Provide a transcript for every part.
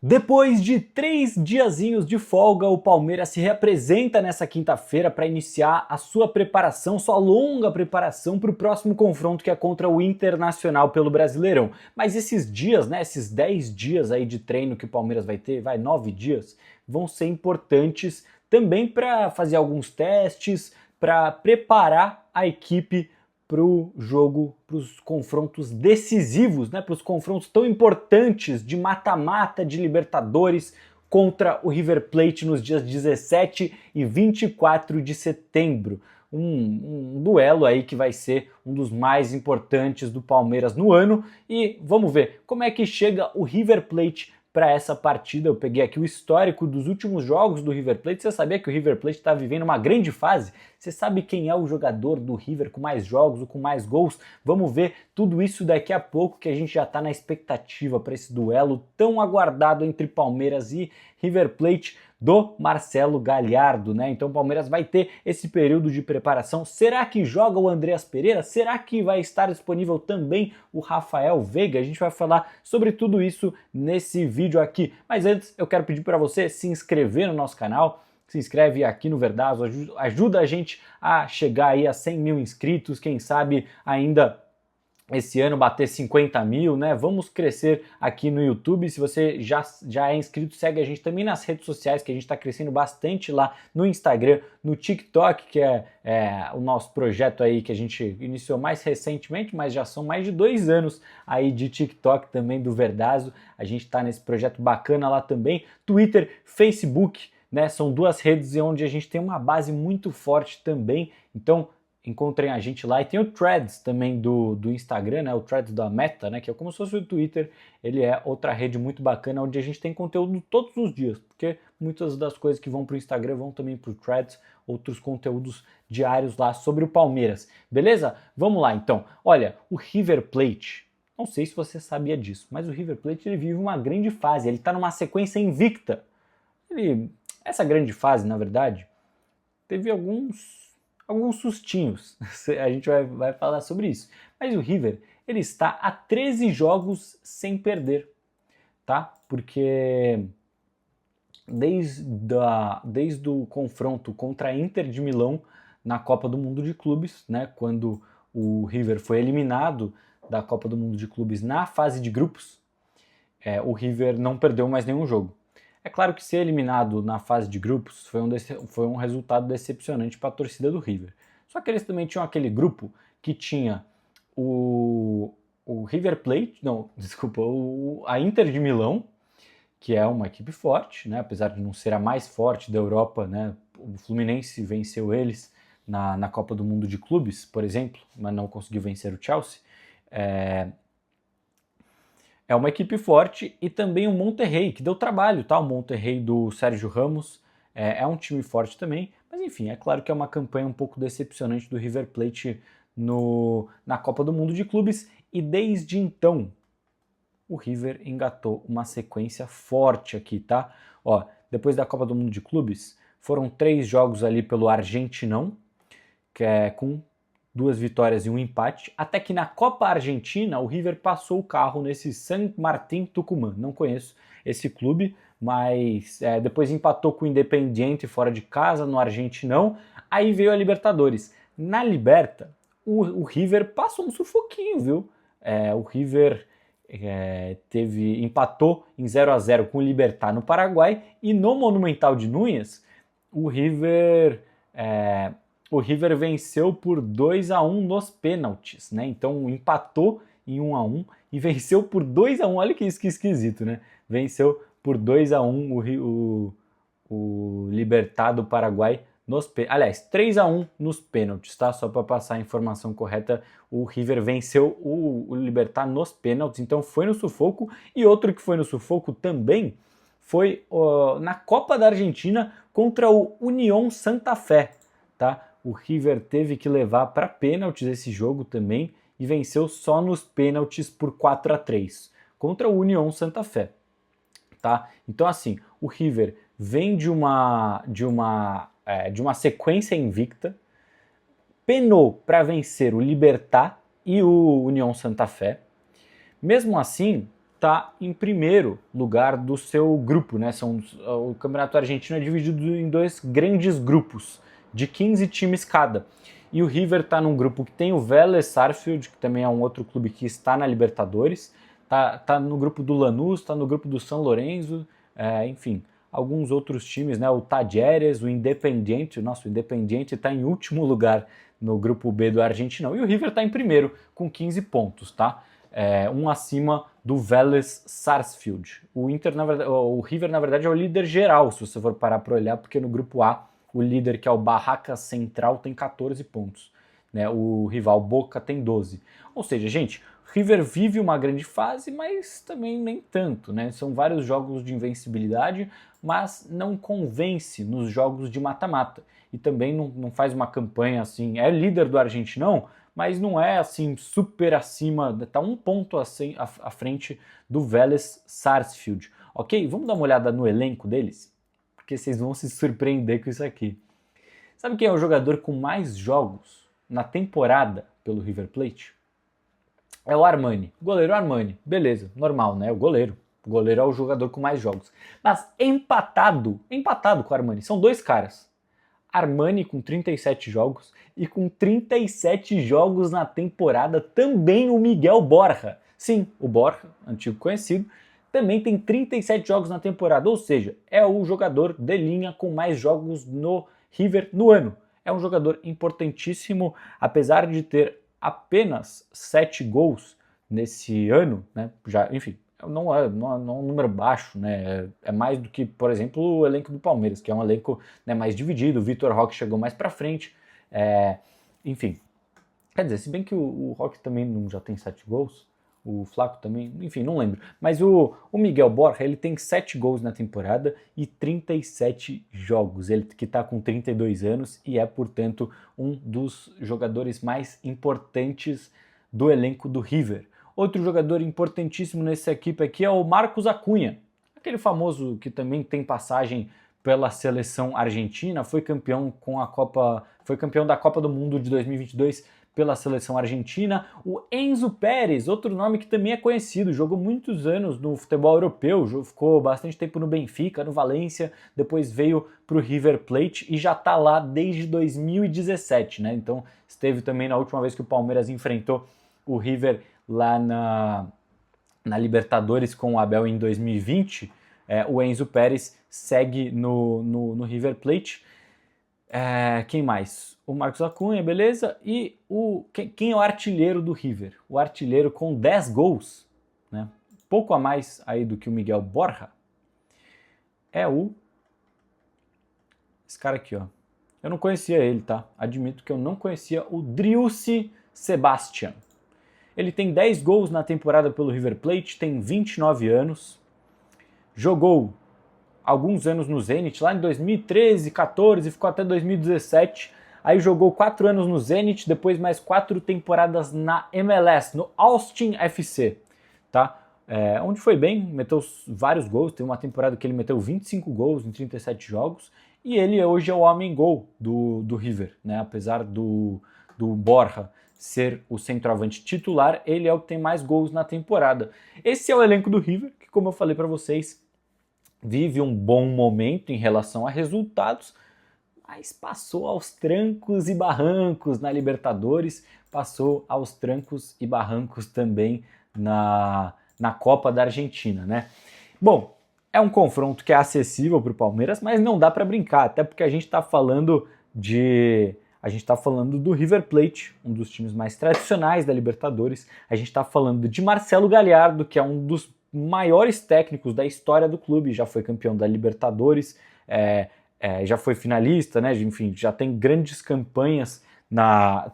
Depois de 3 diazinhos de folga, o Palmeiras se reapresenta nessa quinta-feira para iniciar a sua preparação, sua longa preparação para o próximo confronto que é contra o Internacional pelo Brasileirão. Mas esses dias, né, esses 10 dias aí de treino que o Palmeiras vai ter, 9 dias, vão ser importantes também para fazer alguns testes, para preparar a equipe para o jogo, para os confrontos decisivos, né, para os confrontos tão importantes de mata-mata de Libertadores contra o River Plate nos dias 17 e 24 de setembro. Um duelo aí que vai ser um dos mais importantes do Palmeiras no ano. E vamos ver como é que chega o River Plate para essa partida. Eu peguei aqui o histórico dos últimos jogos do River Plate. Você sabia que o River Plate está vivendo uma grande fase? Você sabe quem é o jogador do River com mais jogos ou com mais gols? Vamos ver tudo isso daqui a pouco, que a gente já está na expectativa para esse duelo tão aguardado entre Palmeiras e River Plate do Marcelo Galhardo, né? Então o Palmeiras vai ter esse período de preparação. Será que joga o Andreas Pereira? Será que vai estar disponível também o Rafael Veiga? A gente vai falar sobre tudo isso nesse vídeo aqui. Mas antes eu quero pedir para você se inscrever no nosso canal. Se inscreve aqui no Verdazo, ajuda a gente a chegar aí a 100 mil inscritos, quem sabe ainda esse ano bater 50 mil, né? Vamos crescer aqui no YouTube. Se você já é inscrito, segue a gente também nas redes sociais, que a gente está crescendo bastante lá no Instagram, no TikTok, que é o nosso projeto aí que a gente iniciou mais recentemente, mas já são mais de 2 anos aí de TikTok também do Verdazo. A gente está nesse projeto bacana lá também. Twitter, Facebook, né? São duas redes onde a gente tem uma base muito forte também. Então, encontrem a gente lá. E tem o Threads também do Instagram, né? O Threads da Meta, né? Que é como se fosse o Twitter. Ele é outra rede muito bacana, onde a gente tem conteúdo todos os dias, porque muitas das coisas que vão para o Instagram vão também para o Threads, outros conteúdos diários lá sobre o Palmeiras. Beleza? Vamos lá, então. Olha, o River Plate, não sei se você sabia disso, mas o River Plate ele vive uma grande fase. Ele está numa sequência invicta. Essa grande fase, na verdade, teve alguns sustinhos. A gente vai falar sobre isso. Mas o River, ele está a 13 jogos sem perder, tá? Porque desde o confronto contra a Inter de Milão na Copa do Mundo de Clubes, né, quando o River foi eliminado da Copa do Mundo de Clubes na fase de grupos, o River não perdeu mais nenhum jogo. É claro que ser eliminado na fase de grupos foi um resultado decepcionante para a torcida do River. Só que eles também tinham aquele grupo que tinha o River Plate, não, desculpa, a Inter de Milão, que é uma equipe forte, né, apesar de não ser a mais forte da Europa, né, o Fluminense venceu eles na Copa do Mundo de Clubes, por exemplo, mas não conseguiu vencer o Chelsea. É uma equipe forte, e também o Monterrey, que deu trabalho, tá? O Monterrey do Sérgio Ramos é um time forte também, mas enfim, é claro que é uma campanha um pouco decepcionante do River Plate na Copa do Mundo de Clubes, e desde então o River engatou uma sequência forte aqui, tá? Ó, depois da Copa do Mundo de Clubes, foram 3 jogos ali pelo Argentinão, que é com 2 vitórias e um empate, até que na Copa Argentina o River passou o carro nesse San Martín Tucumán. Não conheço esse clube, mas depois empatou com o Independiente fora de casa no Argentinão. Aí veio a Libertadores. Na Liberta, o River passou um sufoquinho, viu? O River empatou em 0-0 com o Libertad no Paraguai, e no Monumental de Núñez o River venceu por 2-1 nos pênaltis, né? Então empatou em 1-1 e venceu por 2-1. Olha que esquisito, né? Venceu por 2-1 o Libertad do Paraguai nos pênaltis. Aliás, 3-1 nos pênaltis, tá? Só para passar a informação correta, o River venceu o Libertad nos pênaltis, então foi no sufoco. E outro que foi no sufoco também foi na Copa da Argentina contra o Unión Santa Fé, tá? O River teve que levar para pênaltis esse jogo também e venceu só nos pênaltis por 4-3 contra o Unión Santa Fé, tá? Então assim, o River vem de uma sequência invicta, penou para vencer o Libertad e o Unión Santa Fé. Mesmo assim, está em primeiro lugar do seu grupo, né? O Campeonato Argentino é dividido em 2 grandes grupos, de 15 times cada. E o River está num grupo que tem o Vélez Sarsfield, que também é um outro clube que está na Libertadores, tá no grupo do Lanús, está no grupo do São Lourenço, enfim, alguns outros times, né? O Talleres, o Independiente, o Independiente está em último lugar no grupo B do Argentinão, e o River está em primeiro com 15 pontos, tá? Um acima do Vélez Sarsfield. O River, na verdade, é o líder geral, se você for parar para olhar, porque no grupo A, o líder, que é o Barraca Central, tem 14 pontos. Né? O rival Boca tem 12. Ou seja, gente, River vive uma grande fase, mas também nem tanto. Né? São vários jogos de invencibilidade, mas não convence nos jogos de mata-mata. E também não faz uma campanha assim, é líder do Argentinão, mas não é assim super acima, tá um ponto assim, à frente do Vélez Sarsfield. Ok? Vamos dar uma olhada no elenco deles? Porque vocês vão se surpreender com isso aqui. Sabe quem é o jogador com mais jogos na temporada pelo River Plate? É o Armani, o goleiro Armani. Beleza, normal, né? O goleiro é o jogador com mais jogos. Mas empatado com o Armani, são 2 caras. Armani com 37 jogos e com 37 jogos na temporada também o Miguel Borja. Sim, o Borja, antigo conhecido, também tem 37 jogos na temporada, ou seja, é o jogador de linha com mais jogos no River no ano. É um jogador importantíssimo, apesar de ter apenas 7 gols nesse ano, né? Já, enfim, não é um número baixo, né? É mais do que, por exemplo, o elenco do Palmeiras, que é um elenco, né, mais dividido. O Vitor Roque chegou mais para frente, enfim. Quer dizer, se bem que o Roque também não já tem 7 gols, o Flaco também, enfim, não lembro. Mas o Miguel Borja, ele tem 7 gols na temporada e 37 jogos. Ele que está com 32 anos e é, portanto, um dos jogadores mais importantes do elenco do River. Outro jogador importantíssimo nessa equipe aqui é o Marcos Acunha, aquele famoso que também tem passagem pela seleção argentina, foi campeão da Copa do Mundo de 2022 pela seleção argentina. O Enzo Pérez, outro nome que também é conhecido, jogou muitos anos no futebol europeu, ficou bastante tempo no Benfica, no Valência, depois veio para o River Plate e já está lá desde 2017, né? Então esteve também na última vez que o Palmeiras enfrentou o River lá na Libertadores com o Abel em 2020, o Enzo Pérez segue no River Plate. Quem mais? O Marcos Acunha, beleza? E quem é o artilheiro do River? O artilheiro com 10 gols, né? Pouco a mais aí do que o Miguel Borja, é esse cara aqui, ó. Eu não conhecia ele, tá? Admito que eu não conhecia o Driussi Sebastian. Ele tem 10 gols na temporada pelo River Plate, tem 29 anos, jogou alguns anos no Zenit, lá em 2013, 14, ficou até 2017, aí jogou 4 anos no Zenit, depois mais 4 temporadas na MLS, no Austin FC, tá? Onde foi bem, meteu vários gols, teve uma temporada que ele meteu 25 gols em 37 jogos, e ele hoje é o homem-gol do River, né? Apesar do Borja ser o centroavante titular, ele é o que tem mais gols na temporada. Esse é o elenco do River, que, como eu falei para vocês, vive um bom momento em relação a resultados, mas passou aos trancos e barrancos na Libertadores, passou aos trancos e barrancos também na Copa da Argentina, né? Bom, é um confronto que é acessível para o Palmeiras, mas não dá para brincar, até porque a gente está falando do River Plate, um dos times mais tradicionais da Libertadores. A gente está falando de Marcelo Gallardo, que é um dos maiores técnicos da história do clube, já foi campeão da Libertadores, já foi finalista, né? Enfim, já tem grandes campanhas,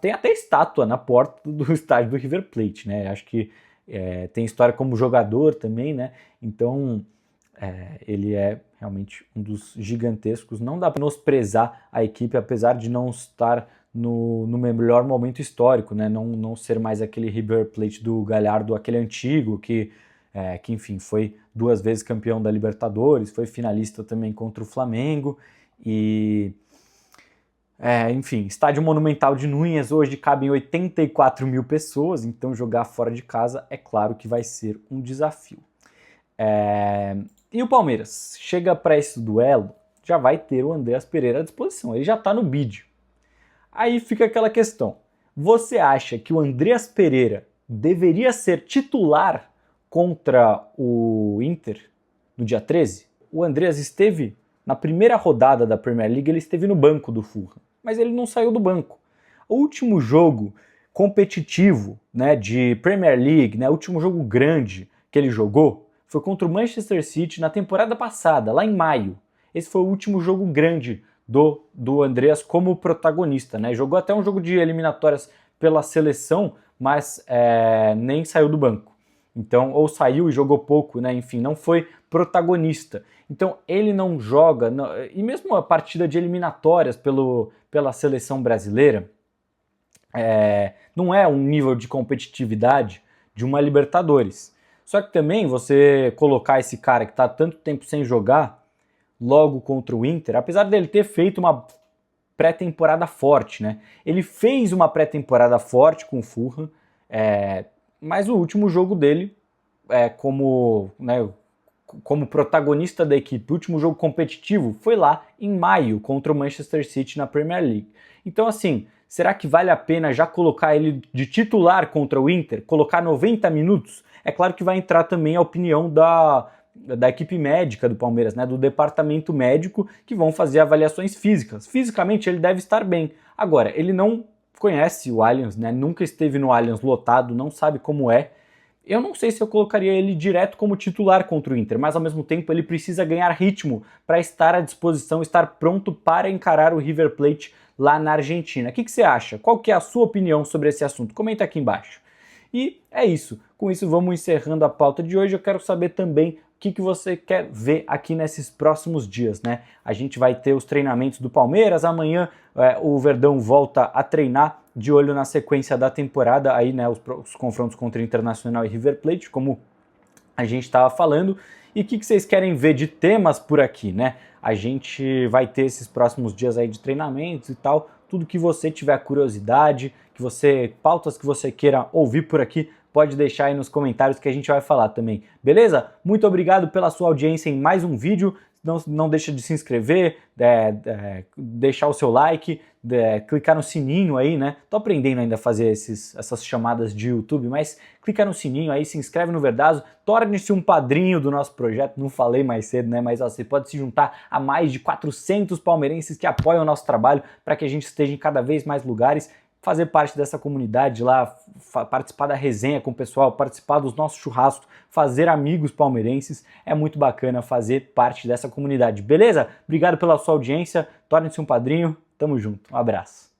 tem até estátua na porta do estádio do River Plate, né? Acho que tem história como jogador também, né? Então ele é realmente um dos gigantescos. Não dá para menosprezar a equipe, apesar de não estar no melhor momento histórico, né? Não ser mais aquele River Plate do Gallardo, aquele antigo que enfim, foi 2 vezes campeão da Libertadores, foi finalista também contra o Flamengo e... enfim, estádio Monumental de Núñez hoje cabem 84 mil pessoas, então jogar fora de casa é claro que vai ser um desafio. E o Palmeiras chega para esse duelo, já vai ter o Andreas Pereira à disposição, ele já está no bid. Aí fica aquela questão, você acha que o Andreas Pereira deveria ser titular contra o Inter no dia 13? O Andreas esteve, na primeira rodada da Premier League, ele esteve no banco do Fulham, mas ele não saiu do banco. O último jogo competitivo, né, de Premier League, né, o último jogo grande que ele jogou, foi contra o Manchester City na temporada passada, lá em maio. Esse foi o último jogo grande do Andreas como protagonista, né? Jogou até um jogo de eliminatórias pela seleção, mas nem saiu do banco. Então, ou saiu e jogou pouco, né? Enfim, não foi protagonista. Então, ele não joga, e mesmo a partida de eliminatórias pela seleção brasileira, não é um nível de competitividade de uma Libertadores. Só que também você colocar esse cara que está tanto tempo sem jogar logo contra o Inter, apesar dele ter feito uma pré-temporada forte, né? Ele fez uma pré-temporada forte com o Fulham, mas o último jogo dele como protagonista da equipe, o último jogo competitivo foi lá em maio contra o Manchester City na Premier League. Então assim, será que vale a pena já colocar ele de titular contra o Inter? Colocar 90 minutos? É claro que vai entrar também a opinião da equipe médica do Palmeiras, né, do departamento médico, que vão fazer avaliações físicas. Fisicamente ele deve estar bem. Agora, ele não conhece o Allianz, né, nunca esteve no Allianz lotado, não sabe como é. Eu não sei se eu colocaria ele direto como titular contra o Inter, mas ao mesmo tempo ele precisa ganhar ritmo para estar à disposição, estar pronto para encarar o River Plate lá na Argentina. O que você acha? Qual que é a sua opinião sobre esse assunto? Comenta aqui embaixo. E é isso. Com isso vamos encerrando a pauta de hoje. Eu quero saber também o que você quer ver aqui nesses próximos dias, né? A gente vai ter os treinamentos do Palmeiras, amanhã o Verdão volta a treinar, de olho na sequência da temporada, aí, né, os confrontos contra o Internacional e River Plate, como a gente estava falando. E o que vocês querem ver de temas por aqui, né? A gente vai ter esses próximos dias aí de treinamentos e tal, tudo que você tiver curiosidade, pautas que você queira ouvir por aqui, pode deixar aí nos comentários que a gente vai falar também, beleza? Muito obrigado pela sua audiência em mais um vídeo, não deixa de se inscrever, deixar o seu like, clicar no sininho aí, né? Tô aprendendo ainda a fazer essas chamadas de YouTube, mas clica no sininho aí, se inscreve no Verdazo, torne-se um padrinho do nosso projeto, não falei mais cedo, né? Mas ó, você pode se juntar a mais de 400 palmeirenses que apoiam o nosso trabalho para que a gente esteja em cada vez mais lugares, fazer parte dessa comunidade lá, participar da resenha com o pessoal, participar dos nossos churrascos, fazer amigos palmeirenses, é muito bacana fazer parte dessa comunidade, beleza? Obrigado pela sua audiência, torne-se um padrinho, tamo junto, um abraço.